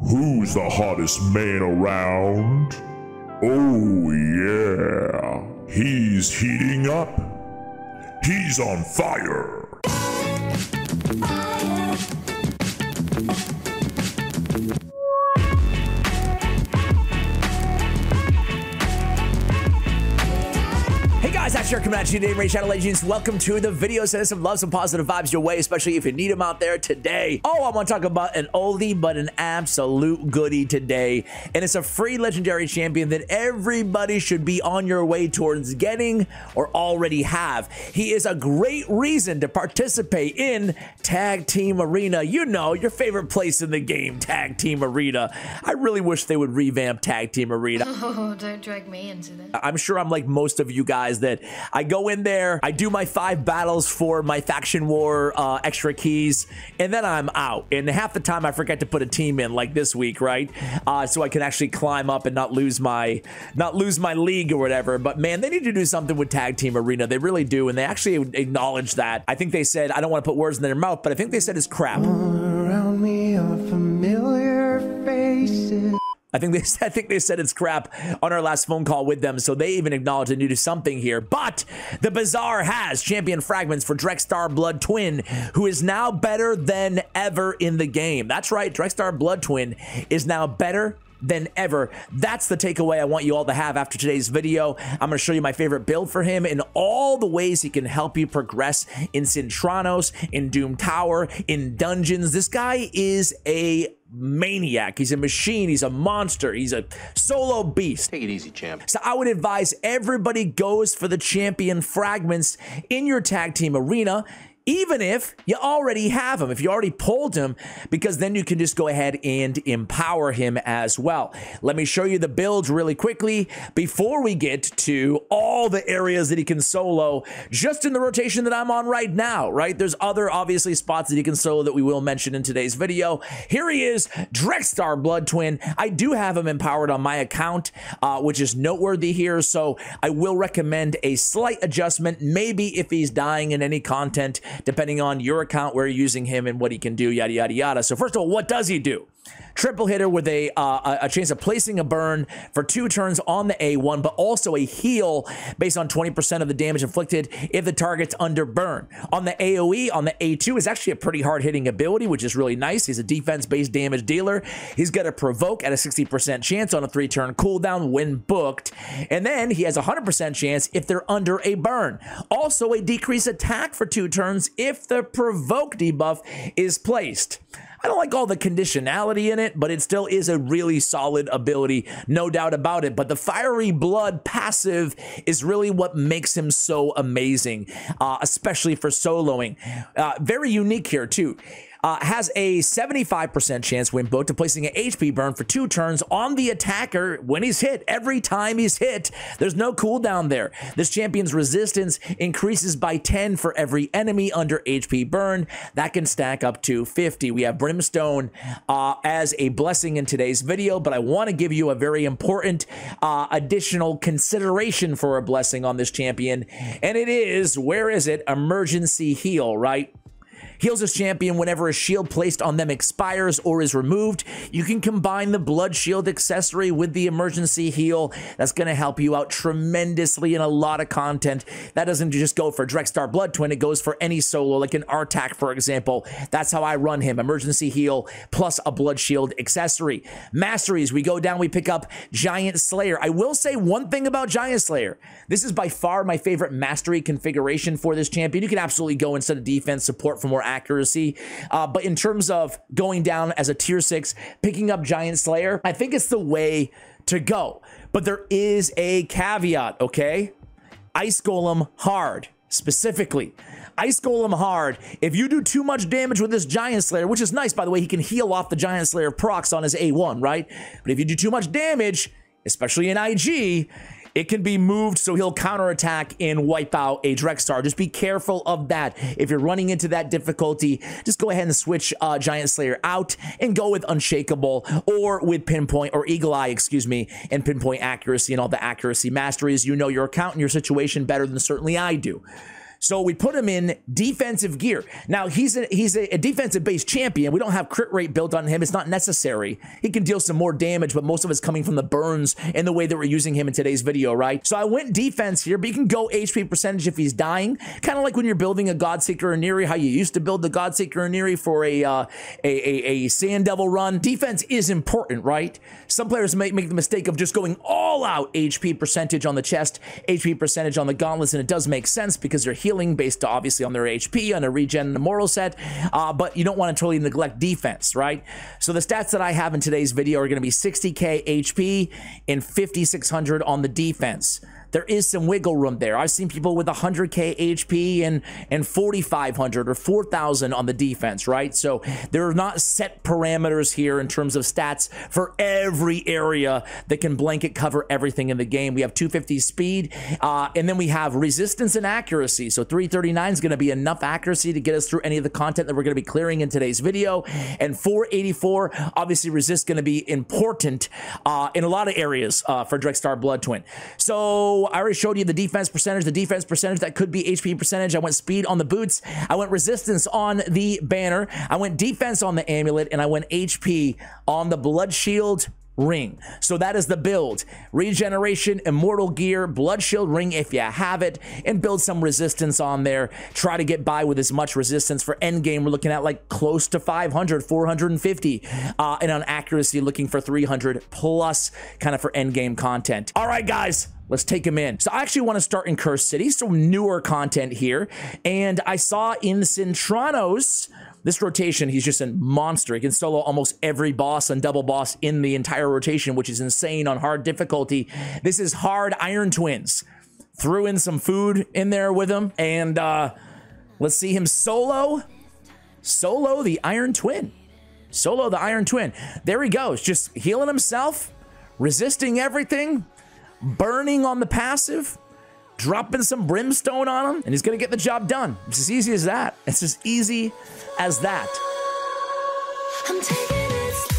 Who's the hottest man around? Oh yeah, he's heating up. He's on fire. Hey guys, Asher coming at you today, Raid Shadow Legends. Welcome to the video. Send some love, some positive vibes your way, especially if you need them out there today. Oh, I want to talk about an oldie, but an absolute goodie today. And it's a free legendary champion that everybody should be on your way towards getting or already have. He is a great reason to participate in Tag Team Arena. You know, your favorite place in the game, Tag Team Arena. I really wish they would revamp Tag Team Arena. Oh, don't drag me into this. I'm sure I'm like most of you guys that I go in there, I do my 5 battles for my faction war extra keys, and then I'm out. And half the time I forget to put a team in, like this week, right? So I can actually climb up and not lose my league or whatever. But man, they need to do something with Tag Team Arena. They really do, and they actually acknowledge that. I think they said, I don't want to put words in their mouth, but I think they said it's crap. All around me are familiar faces. I think they said it's crap on our last phone call with them, so they even acknowledged they need to do something here. But the Bazaar has champion fragments for Drexthar Bloodtwin, who is now better than ever in the game. That's right, Drexthar Bloodtwin is now better than ever. That's the takeaway I want you all to have after today's video. I'm going to show you my favorite build for him and all the ways he can help you progress in Sintranos, in Doom Tower, in dungeons. This guy is a maniac. He's a machine. He's a monster. He's a solo beast. Take it easy, champ. So I would advise everybody goes for the champion fragments in your tag team arena, even if you already have him, if you already pulled him, because then you can just go ahead and empower him as well. Let me show you the builds really quickly before we get to all the areas that he can solo just in the rotation that I'm on right now, right? There's other, obviously, spots that he can solo that we will mention in today's video. Here he is, Drexthar Bloodtwin. I do have him empowered on my account, which is noteworthy here, so I will recommend a slight adjustment, maybe if he's dying in any content, depending on your account, where you're using him and what he can do, yada, yada, yada. So first of all, what does he do? Triple hitter with a chance of placing a burn for 2 turns on the A1, but also a heal based on 20% of the damage inflicted if the target's under burn. On the AoE, on the A2 is actually a pretty hard-hitting ability, which is really nice. He's a defense-based damage dealer. He's got a provoke at a 60% chance on a 3-turn cooldown when booked. And then he has a 100% chance if they're under a burn. Also a decreased attack for 2 turns if the provoke debuff is placed. I don't like all the conditionality in it, but it still is a really solid ability, no doubt about it. But the Fiery Blood passive is really what makes him so amazing, especially for soloing. Very unique here, too. Has a 75% chance when booked of placing an HP burn for 2 turns on the attacker when he's hit. Every time he's hit, there's no cooldown there. This champion's resistance increases by 10 for every enemy under HP burn. That can stack up to 50. We have Brimstone as a blessing in today's video, but I want to give you a very important additional consideration for a blessing on this champion, and it is, where is it? Emergency heal, right? Heals this champion whenever a shield placed on them expires or is removed. You can combine the blood shield accessory with the emergency heal. That's going to help you out tremendously in a lot of content. That doesn't just go for Drexthar Bloodtwin. It goes for any solo, like an Artak, for example. That's how I run him. Emergency heal plus a blood shield accessory. Masteries, we go down, we pick up Giant Slayer. I will say one thing about Giant Slayer. This is by far my favorite mastery configuration for this champion. You can absolutely go instead of defense support for more accuracy, but in terms of going down as a tier 6, picking up Giant Slayer, I think it's the way to go. But there is a caveat, okay? Ice Golem hard, specifically. Ice Golem hard. If you do too much damage with this Giant Slayer, which is nice, by the way, he can heal off the Giant Slayer procs on his A1, right? But if you do too much damage, especially in IG, it can be moved so he'll counterattack and wipe out a Drexthar. Just be careful of that. If you're running into that difficulty, just go ahead and switch Giant Slayer out and go with Unshakable or with Pinpoint, or Eagle Eye, excuse me, and Pinpoint Accuracy and all the accuracy masteries. You know your account and your situation better than certainly I do. So we put him in defensive gear. Now, he's a defensive-based champion. We don't have crit rate built on him. It's not necessary. He can deal some more damage, but most of it's coming from the burns in the way that we're using him in today's video, right? So I went defense here, but you can go HP percentage if he's dying. Kind of like when you're building a Godseeker Aniri, how you used to build the Godseeker Aniri for a Sand Devil run. Defense is important, right? Some players might make the mistake of just going all out HP percentage on the chest, HP percentage on the gauntlets, and it does make sense because they're healing based obviously on their HP, on a regen and a moral set, but you don't want to totally neglect defense, right? So the stats that I have in today's video are going to be 60k HP and 5600 on the defense. There is some wiggle room there. I've seen people with 100k HP and 4,500 or 4,000 on the defense, right? So there are not set parameters here in terms of stats for every area that can blanket cover everything in the game. We have 250 speed, and then we have resistance and accuracy. So 339 is going to be enough accuracy to get us through any of the content that we're going to be clearing in today's video. And 484, obviously resist going to be important in a lot of areas for Drexthar Bloodtwin. So I already showed you the defense percentage that could be HP percentage. I went speed on the boots. I went resistance on the banner. I went defense on the amulet, and I went HP on the blood shield ring. So that is the build. Regeneration, immortal gear, blood shield ring if you have it, and build some resistance on there. Try to get by with as much resistance. For end game, we're looking at like close to 500, 450, and on accuracy looking for 300 plus kind of for end game content. All right, guys. Let's take him in. So I actually want to start in Cur City, some newer content here. And I saw in Sintranos, this rotation, he's just a monster. He can solo almost every boss and double boss in the entire rotation, which is insane on hard difficulty. This is hard Iron Twins. Threw in some food in there with him. And let's see him solo the Iron Twin. Solo the Iron Twin. There he goes, just healing himself, resisting everything, burning on the passive, dropping some brimstone on him, and he's gonna get the job done. It's as easy as that. It's as easy as that. I'm taking it slow.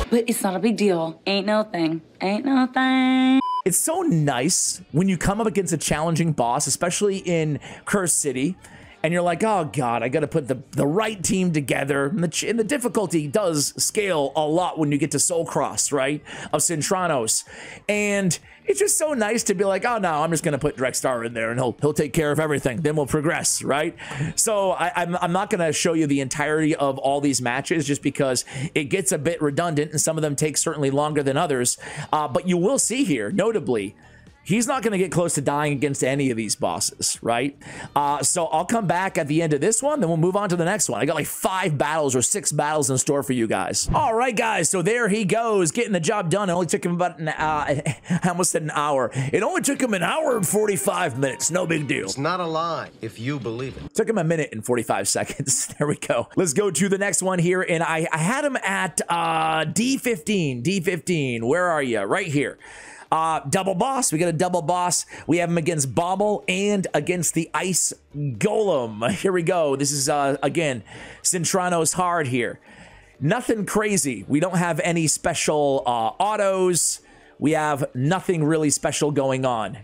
But it's not a big deal. Ain't no thing. Ain't no thing. It's so nice when you come up against a challenging boss, especially in Cur City, and you're like, oh God, I got to put the right team together. And the difficulty does scale a lot when you get to Soul Cross, right? Of Sintranos. And it's just so nice to be like, oh no, I'm just going to put Drexthar in there and he'll take care of everything. Then we'll progress, right? So I'm not going to show you the entirety of all these matches just because it gets a bit redundant and some of them take certainly longer than others. But you will see here, notably, he's not going to get close to dying against any of these bosses, right? So I'll come back at the end of this one, then we'll move on to the next one. I got like 5 battles or 6 battles in store for you guys. All right, guys, so there he goes, getting the job done. It only took him about I almost said an hour. It only took him an hour and 45 minutes. No big deal. It's not a lie if you believe it. Took him a minute and 45 seconds. There we go. Let's go to the next one here, and I had him at D15. D15, where are you? Right here. Double boss. We got a double boss. We have him against Bommel and against the Ice Golem. Here we go. This is, again, Sintranos hard here. Nothing crazy. We don't have any special autos. We have nothing really special going on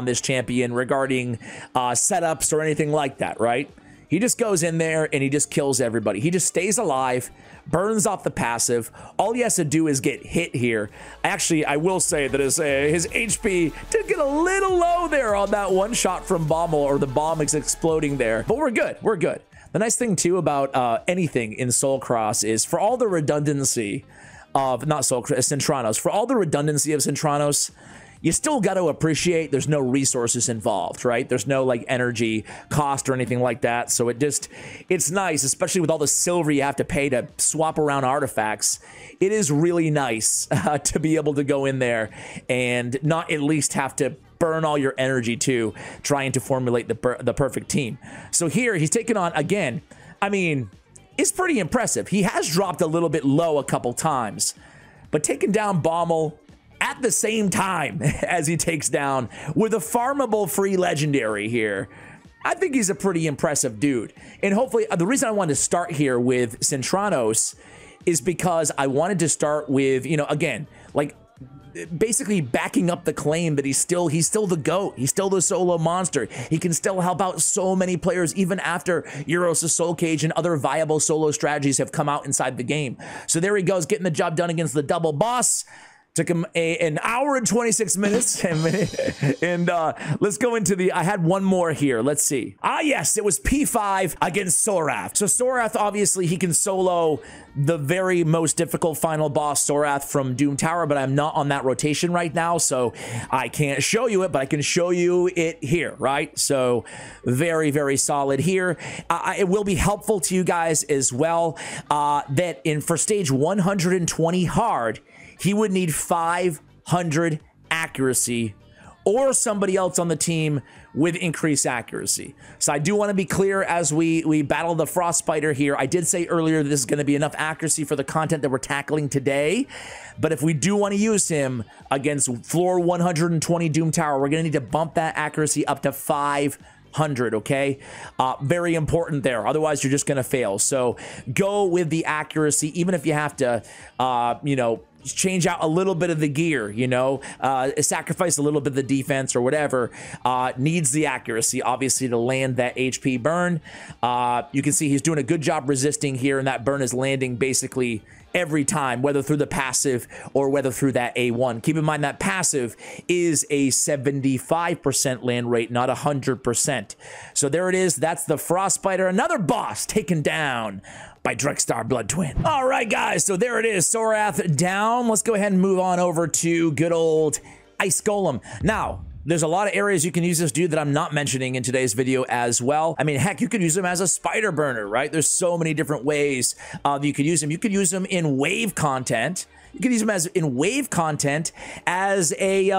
this champion regarding setups or anything like that, right? He just goes in there and he just kills everybody. He just stays alive, burns off the passive. All he has to do is get hit here. Actually, I will say that his HP did get a little low there on that one shot from Bommel, or the bomb is exploding there. But we're good. We're good. The nice thing, too, about anything in Soul Cross is for all the redundancy of, not Soul Cross, Sintranos, for all the redundancy of Sintranos, you still got to appreciate there's no resources involved, right? There's no like energy cost or anything like that. So it's nice, especially with all the silver you have to pay to swap around artifacts. It is really nice to be able to go in there and not at least have to burn all your energy too, trying to formulate the perfect team. So here he's taking on, again, I mean, it's pretty impressive. He has dropped a little bit low a couple times, but taking down Bommel at the same time as he takes down with a farmable free legendary here, I think he's a pretty impressive dude. And hopefully, the reason I wanted to start here with Sintranos is because I wanted to start with, you know, again, like basically backing up the claim that he's still the GOAT. He's still the solo monster. He can still help out so many players even after Euros' Soul Cage and other viable solo strategies have come out inside the game. So there he goes, getting the job done against the double boss. Took him an hour and 26 minutes. And let's go into the, I had one more here. Let's see. Ah, yes, it was P5 against Sorath. So Sorath, obviously, he can solo the very most difficult final boss, Sorath from Doom Tower, but I'm not on that rotation right now, so I can't show you it, but I can show you it here, right? So very, very solid here. It will be helpful to you guys as well that for stage 120 hard, he would need 500 accuracy or somebody else on the team with increased accuracy. So I do want to be clear as we battle the Frost Spider here. I did say earlier that this is going to be enough accuracy for the content that we're tackling today. But if we do want to use him against floor 120 Doom Tower, we're going to need to bump that accuracy up to 500, okay? Very important there. Otherwise, you're just going to fail. So go with the accuracy, even if you have to, you know, change out a little bit of the gear, you know, sacrifice a little bit of the defense or whatever, needs the accuracy, obviously, to land that HP burn. You can see he's doing a good job resisting here, and that burn is landing basically every time, whether through the passive or whether through that A1. Keep in mind that passive is a 75% land rate, not 100%. So there it is. That's the Frost Spider, another boss taken down by Drexthar Bloodtwin. All right, guys, so there it is. Sorath down. Let's go ahead and move on over to good old Ice Golem. Now, there's a lot of areas you can use this dude that I'm not mentioning in today's video as well. I mean, heck, you could use him as a spider burner, right? There's so many different ways you could use him. You could use him in wave content. You can use him in wave content as a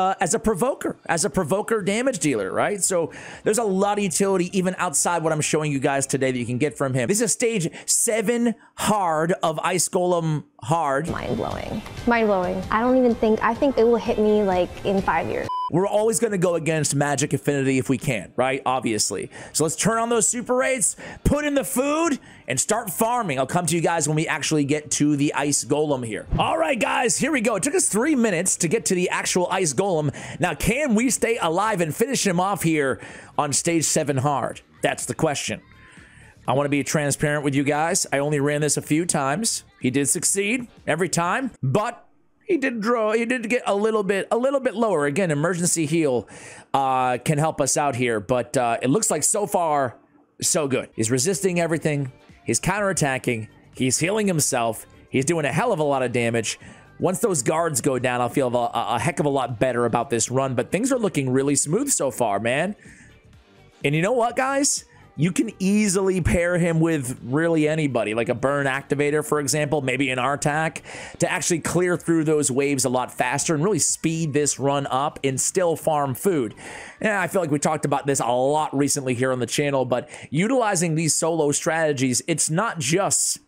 provoker damage dealer, right? So there's a lot of utility even outside what I'm showing you guys today that you can get from him. This is stage 7 hard of Ice Golem hard. Mind-blowing. Mind-blowing. I think it will hit me like in 5 years. We're always going to go against Magic Affinity if we can, right? Obviously. So let's turn on those super rates, put in the food, and start farming. I'll come to you guys when we actually get to the Ice Golem here. All right, guys, here we go. It took us 3 minutes to get to the actual Ice Golem. Now, can we stay alive and finish him off here on stage 7 hard? That's the question. I want to be transparent with you guys. I only ran this a few times. He did succeed every time, but he did get a little bit lower. Again, emergency heal can help us out here, but it looks like so far, so good. He's resisting everything. He's counterattacking. He's healing himself. He's doing a hell of a lot of damage. Once those guards go down, I'll feel a heck of a lot better about this run, but things are looking really smooth so far, man. And you know what, guys? You can easily pair him with really anybody, like a burn activator, for example, maybe an Artak, to actually clear through those waves a lot faster and really speed this run up and still farm food. And I feel like we talked about this a lot recently here on the channel, but utilizing these solo strategies, it's not just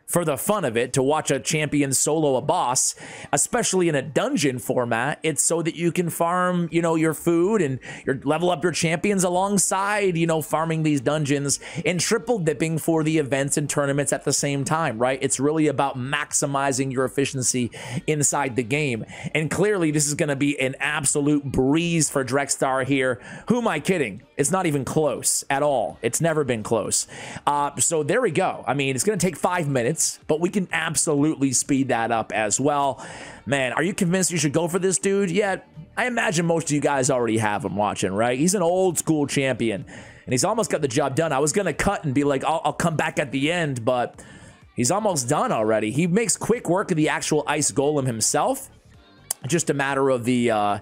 for the fun of it to watch a champion solo a boss, especially in a dungeon format. It's so that you can farm, you know, your food and level up your champions alongside, you know, farming these dungeons and triple dipping for the events and tournaments at the same time, right? It's really about maximizing your efficiency inside the game. And clearly this is going to be an absolute breeze for Drexthar here. Who am I kidding? It's not even close at all. It's never been close. So there we go. I mean, it's going to take 5 minutes, but we can absolutely speed that up as well. Man, are you convinced you should go for this dude yet? I imagine most of you guys already have him watching, right? He's an old school champion, and he's almost got the job done. I was going to cut and be like, I'll come back at the end, but he's almost done already. He makes quick work of the actual Ice Golem himself. Just a matter of the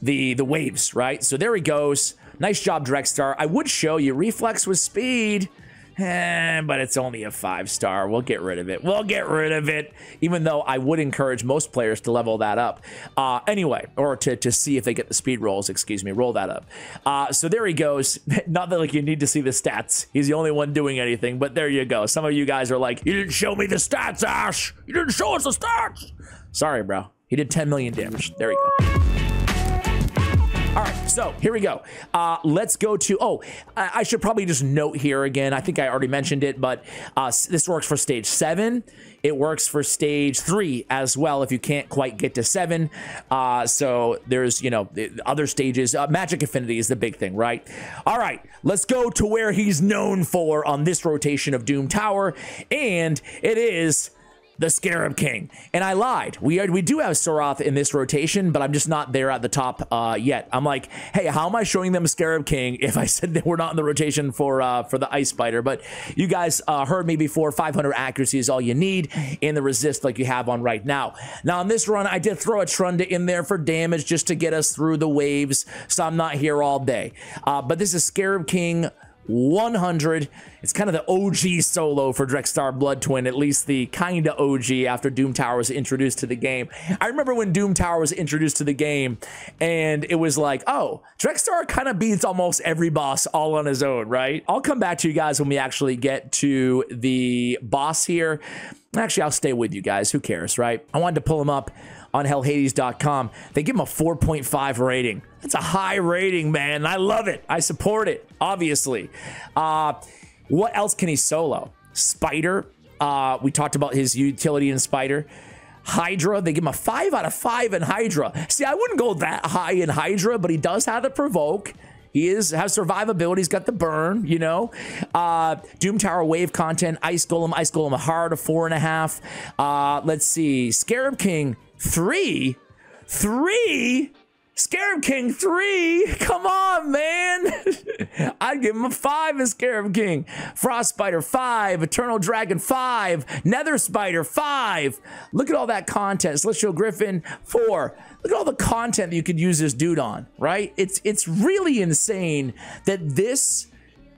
waves, right? So there he goes. Nice job, Drexthar. I would show you reflex with speed, but it's only a 5-star. We'll get rid of it. We'll get rid of it, even though I would encourage most players to level that up. Anyway, or to see if they get the speed rolls, excuse me, roll that up. So there he goes. Not that like you need to see the stats. He's the only one doing anything, but there you go. Some of you guys are like, you didn't show me the stats, Ash. You didn't show us the stats. Sorry, bro. He did 10 million damage. There you go. All right, so here we go. Let's go to, I should probably just note here again, I think I already mentioned it, but this works for stage 7. It works for stage 3 as well if you can't quite get to 7. So there's, you know, other stages. Magic Affinity is the big thing, right? All right, let's go to where he's known for on this rotation of Doom Tower, and it is the Scarab King. And I lied. We do have Soroth in this rotation, but I'm just not there at the top yet. I'm like, hey, how am I showing them Scarab King if I said that we're not in the rotation for the Ice Spider? But you guys heard me before. 500 accuracy is all you need in the resist like you have on right now. Now, on this run, I did throw a Trunda in there for damage just to get us through the waves, so I'm not here all day. But this is Scarab King 100. It's kind of the OG solo for Drexthar Bloodtwin, at least the kind of OG after Doom Tower was introduced to the game. I remember when Doom Tower was introduced to the game and it was like, oh, Drexthar kind of beats almost every boss all on his own, right? I'll come back to you guys when we actually get to the boss here. Actually, I'll stay with you guys. Who cares, right? I wanted to pull him up on hellhades.com. They give him a 4.5 rating. That's a high rating, man. I love it. I support it, obviously. What else can he solo? Spider. We talked about his utility in Spider. Hydra. They give him a 5 out of 5 in Hydra. See, I wouldn't go that high in Hydra, but he does have the provoke. He has survivability. He's got the burn, you know. Doom Tower wave content. Ice Golem hard, a 4.5. Let's see. Scarab King 3. Scarab King 3. Come on, man. I'd give him a 5 in Scarab King. Frost Spider 5. Eternal Dragon 5. Nether Spider 5. Look at all that content. Celestial Griffin 4. Look at all the content that you could use this dude on, right? It's really insane that this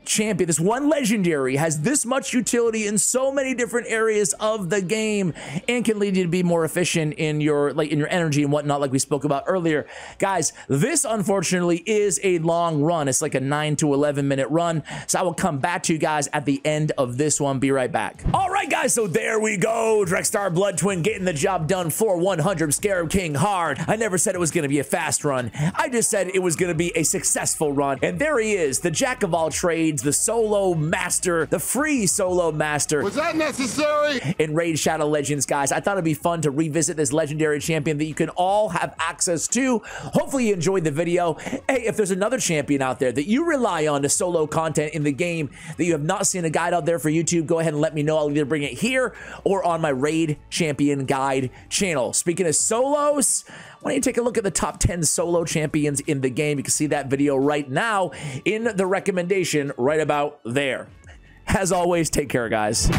champion, this one legendary, has this much utility in so many different areas of the game and can lead you to be more efficient in your energy and whatnot, like we spoke about earlier. Guys, this unfortunately is a long run. It's like a 9 to 11 minute run, so I will come back to you guys at the end of this one. Be right back. All right, guys, so there we go. Drexthar Bloodtwin getting the job done for 100. Scarab King hard. I never said it was going to be a fast run. I just said it was going to be a successful run, and there he is, the jack of all trades, the solo master, the free solo master. Was that necessary? In Raid Shadow Legends, guys. I thought it'd be fun to revisit this legendary champion that you can all have access to. Hopefully you enjoyed the video. Hey, if there's another champion out there that you rely on to solo content in the game that you have not seen a guide out there for YouTube, go ahead and let me know. I'll either bring it here or on my Raid Champion Guide channel. Speaking of solos, why don't you take a look at the top 10 solo champions in the game? You can see that video right now in the recommendation right about there. As always, take care, guys.